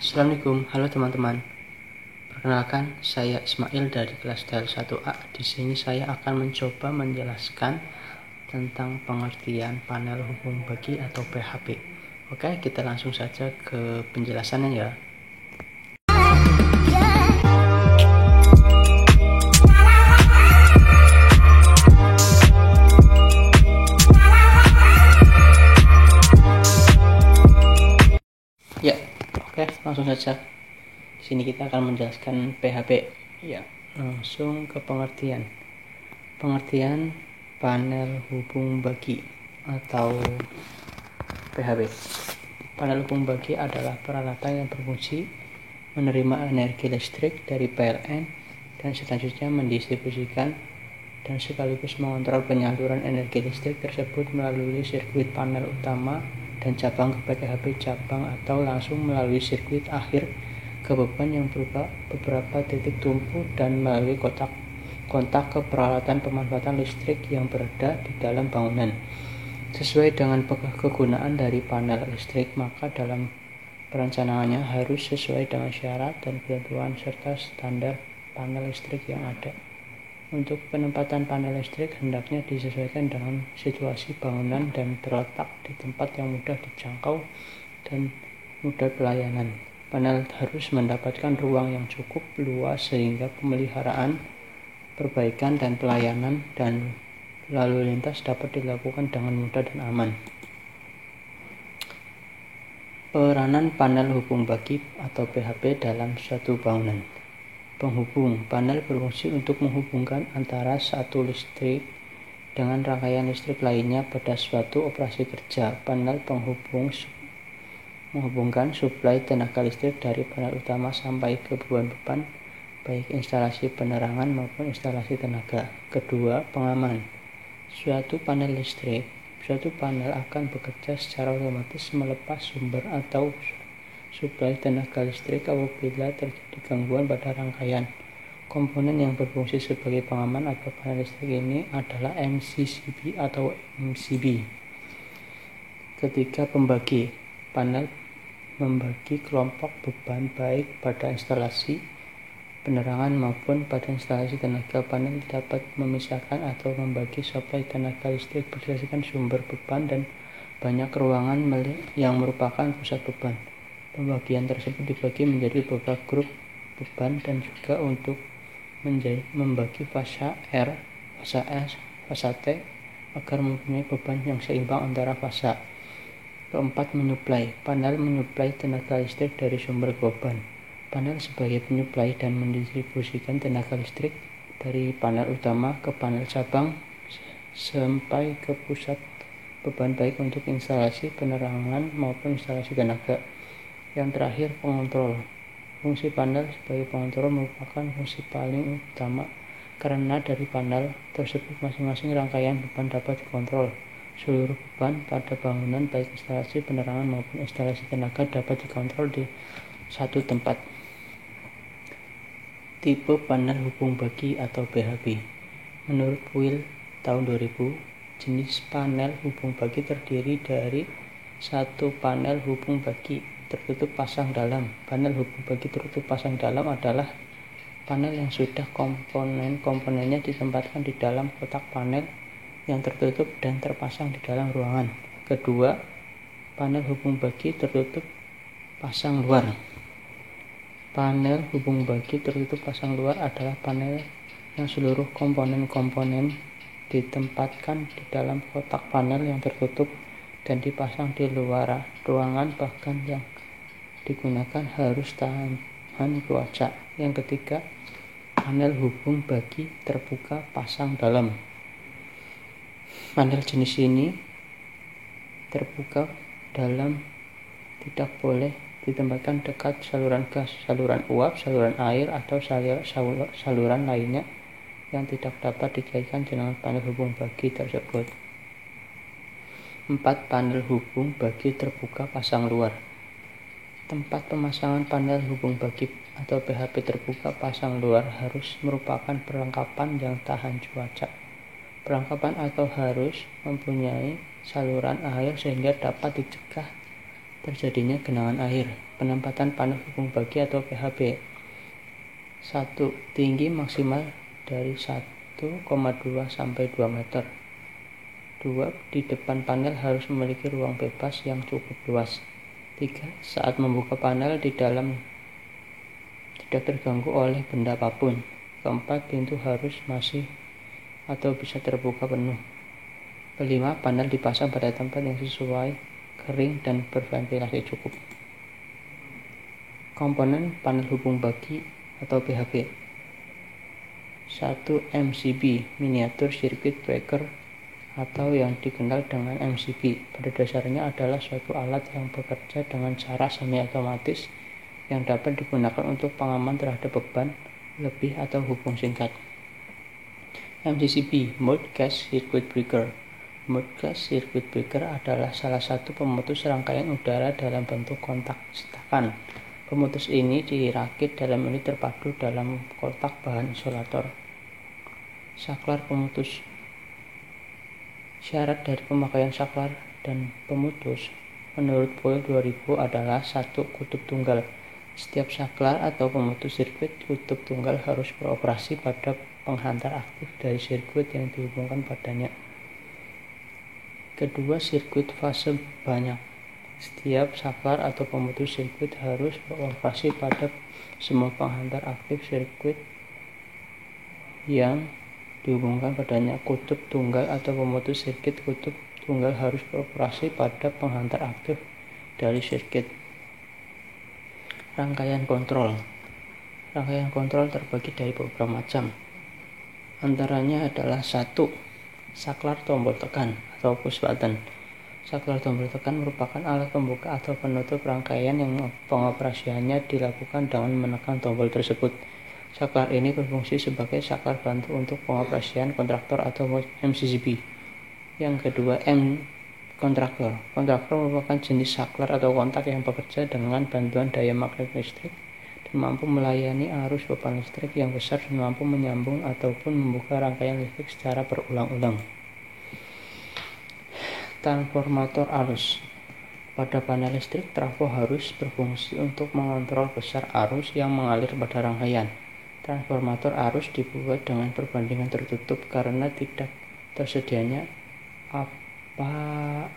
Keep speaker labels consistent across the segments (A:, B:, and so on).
A: Assalamualaikum, halo teman-teman. Perkenalkan, saya Ismail dari kelas DAL 1A. Di sini saya akan mencoba menjelaskan tentang pengertian panel hubung bagi atau PHB. Oke, kita langsung saja ke penjelasannya ya. Ya, oke, langsung saja. Di sini kita akan menjelaskan PHB. Ya, langsung ke pengertian. Pengertian panel hubung bagi atau PHB. Panel hubung bagi adalah peralatan yang berfungsi menerima energi listrik dari PLN dan selanjutnya mendistribusikan dan sekaligus mengontrol penyaluran energi listrik tersebut melalui sirkuit panel utama dan cabang ke PHB cabang atau langsung melalui sirkuit akhir ke beban yang berupa beberapa titik tumpu dan melalui kontak ke peralatan pemanfaatan listrik yang berada di dalam bangunan. Sesuai dengan kegunaan dari panel listrik, maka dalam perencanaannya harus sesuai dengan syarat dan ketentuan serta standar panel listrik yang ada. Untuk penempatan panel listrik hendaknya disesuaikan dengan situasi bangunan dan terletak di tempat yang mudah dijangkau dan mudah pelayanan. Panel harus mendapatkan ruang yang cukup luas sehingga pemeliharaan, perbaikan dan pelayanan dan lalu lintas dapat dilakukan dengan mudah dan aman. Peranan panel hubung bagi atau PHB dalam suatu bangunan. Penghubung. Panel berfungsi untuk menghubungkan antara satu listrik dengan rangkaian listrik lainnya pada suatu operasi kerja. Panel penghubung menghubungkan suplai tenaga listrik dari panel utama sampai ke beban-beban, baik instalasi penerangan maupun instalasi tenaga. Kedua, pengaman. Suatu panel akan bekerja secara otomatis melepas sumber atau suplai tenaga listrik apabila terjadi gangguan pada rangkaian. Komponen yang berfungsi sebagai pengaman atau panel listrik ini adalah MCCB atau MCB. Ketiga, pembagi. Panel membagi kelompok beban baik pada instalasi penerangan maupun pada instalasi tenaga. Panel dapat memisahkan atau membagi suplai tenaga listrik berdasarkan sumber beban dan banyak ruangan yang merupakan pusat beban. Pembagian tersebut dibagi menjadi beberapa grup beban dan juga untuk membagi fasa R, fasa S, fasa T agar mempunyai beban yang seimbang antara fasa. Keempat, menyuplai. Panel menyuplai tenaga listrik dari sumber beban. Panel sebagai penyuplai dan mendistribusikan tenaga listrik dari panel utama ke panel cabang sampai ke pusat beban baik untuk instalasi penerangan maupun instalasi tenaga. Yang terakhir, pengontrol. Fungsi panel sebagai pengontrol merupakan fungsi paling utama karena dari panel tersebut masing-masing rangkaian beban dapat dikontrol. Seluruh beban pada bangunan baik instalasi penerangan maupun instalasi tenaga dapat dikontrol di satu tempat. Tipe panel hubung bagi atau PHB. Menurut Will tahun 2000, jenis panel hubung bagi terdiri dari satu panel hubung bagi tertutup pasang dalam. Panel hubung bagi tertutup pasang dalam adalah panel yang sudah komponen-komponennya ditempatkan di dalam kotak panel yang tertutup dan terpasang di dalam ruangan. Kedua, panel hubung bagi tertutup pasang luar. Panel hubung bagi tertutup pasang luar adalah panel yang seluruh komponen-komponen ditempatkan di dalam kotak panel yang tertutup dan dipasang di luar ruangan, bahkan yang digunakan harus tahan cuaca. Yang ketiga, panel hubung bagi terbuka pasang dalam. Panel jenis ini terbuka dalam tidak boleh ditempatkan dekat saluran gas, saluran uap, saluran air atau saluran lainnya yang tidak dapat dikaitkan dengan panel hubung bagi tersebut. 4. Panel hubung bagi terbuka pasang luar. Tempat pemasangan panel hubung bagi atau PHB terbuka pasang luar harus merupakan perlengkapan yang tahan cuaca. Perlengkapan atau harus mempunyai saluran air sehingga dapat dicegah terjadinya genangan air. Penempatan panel hubung bagi atau PHB. 1. Tinggi maksimal dari 1,2 sampai 2 meter. 2. Di depan panel harus memiliki ruang bebas yang cukup luas. 3. Saat membuka panel di dalam tidak terganggu oleh benda apapun. 4. Pintu harus masih atau bisa terbuka penuh. 5. Panel dipasang pada tempat yang sesuai, kering, dan berventilasi cukup. Komponen panel hubung bagi atau PHB. 1. MCB, Miniature Circuit Breaker, atau yang dikenal dengan MCB. Pada dasarnya adalah suatu alat yang bekerja dengan cara semi otomatis yang dapat digunakan untuk pengaman terhadap beban lebih atau hubung singkat. MCCB, Mode Gas Circuit Breaker. Mode Gas Circuit Breaker adalah salah satu pemutus rangkaian udara dalam bentuk kontak cetakan. Pemutus ini dirakit dalam unit terpadu dalam kotak bahan isolator. Saklar pemutus. Syarat dari pemakaian saklar dan pemutus menurut Boyle 2000 adalah 1. Kutub tunggal. Setiap saklar atau pemutus sirkuit kutub tunggal harus beroperasi pada penghantar aktif dari sirkuit yang dihubungkan padanya. Kedua, sirkuit fase banyak. Setiap saklar atau pemutus sirkuit harus beroperasi pada semua penghantar aktif sirkuit yang dihubungkan padanya. Kutub tunggal atau pemutus sirkuit kutub tunggal harus beroperasi pada penghantar aktif dari sirkuit. Rangkaian kontrol. Rangkaian kontrol terbagi dari beberapa macam. Antaranya adalah 1. Saklar tombol tekan atau push button. Saklar tombol tekan merupakan alat pembuka atau penutup rangkaian yang pengoperasiannya dilakukan dengan menekan tombol tersebut. Saklar ini berfungsi sebagai saklar bantu untuk pengoperasian kontraktor atau MCCB. Yang kedua, kontraktor. Kontraktor merupakan jenis saklar atau kontak yang bekerja dengan bantuan daya magnet listrik dan mampu melayani arus beban listrik yang besar dan mampu menyambung ataupun membuka rangkaian listrik secara berulang-ulang. Transformator arus. Pada panel listrik, trafo harus berfungsi untuk mengontrol besar arus yang mengalir pada rangkaian. Transformator arus dibuat dengan perbandingan tertutup karena tidak tersedianya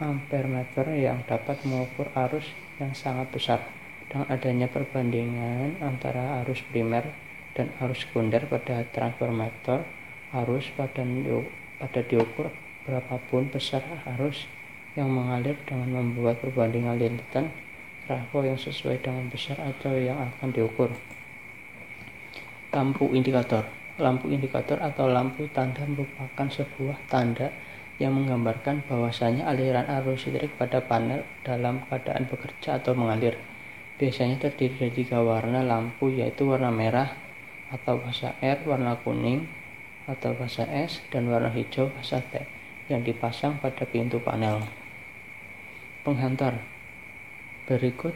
A: ampermeter yang dapat mengukur arus yang sangat besar. Dengan adanya perbandingan antara arus primer dan arus sekunder pada transformator arus pada diukur berapapun besar arus yang mengalir dengan membuat perbandingan lintan trafo yang sesuai dengan besar atau yang akan diukur. Lampu indikator. Lampu indikator atau lampu tanda merupakan sebuah tanda yang menggambarkan bahwasanya aliran arus listrik pada panel dalam keadaan bekerja atau mengalir. Biasanya terdiri dari 3 warna lampu, yaitu warna merah atau fasa R, warna kuning atau fasa S, dan warna hijau fasa T yang dipasang pada pintu panel. Penghantar. Berikut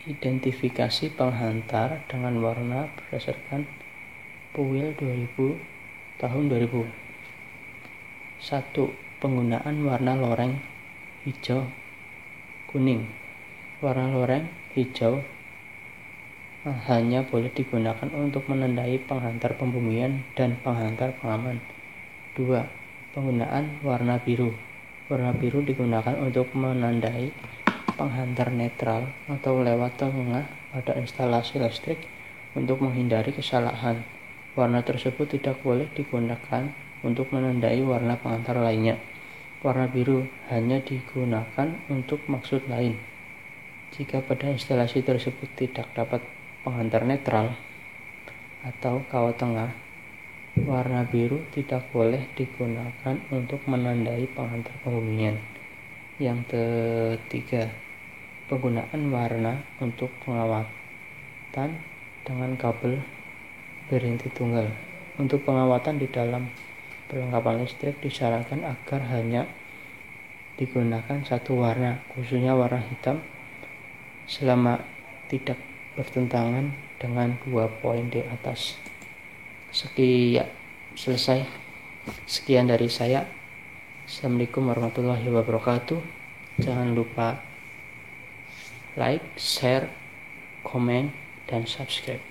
A: identifikasi penghantar dengan warna berdasarkan Boyle 2000 tahun 2000. 1. Penggunaan warna loreng hijau kuning. Warna loreng hijau hanya boleh digunakan untuk menandai penghantar pembumian dan penghantar pengaman. 2. Penggunaan warna biru. Warna biru digunakan untuk menandai penghantar netral atau lewat tengah pada instalasi listrik untuk menghindari kesalahan. Warna tersebut tidak boleh digunakan untuk menandai warna penghantar lainnya. Warna biru hanya digunakan untuk maksud lain. Jika pada instalasi tersebut tidak dapat penghantar netral atau kawat tengah, warna biru tidak boleh digunakan untuk menandai penghantar pembumian. Yang ketiga, penggunaan warna untuk pengawatan dengan kabel berinti tunggal. Untuk pengawatan di dalam perlengkapan listrik disarankan agar hanya digunakan satu warna, khususnya warna hitam, selama tidak bertentangan dengan 2 poin di atas. Selesai. Sekian dari saya. Assalamualaikum warahmatullahi wabarakatuh. Jangan lupa like, share, komen, dan subscribe.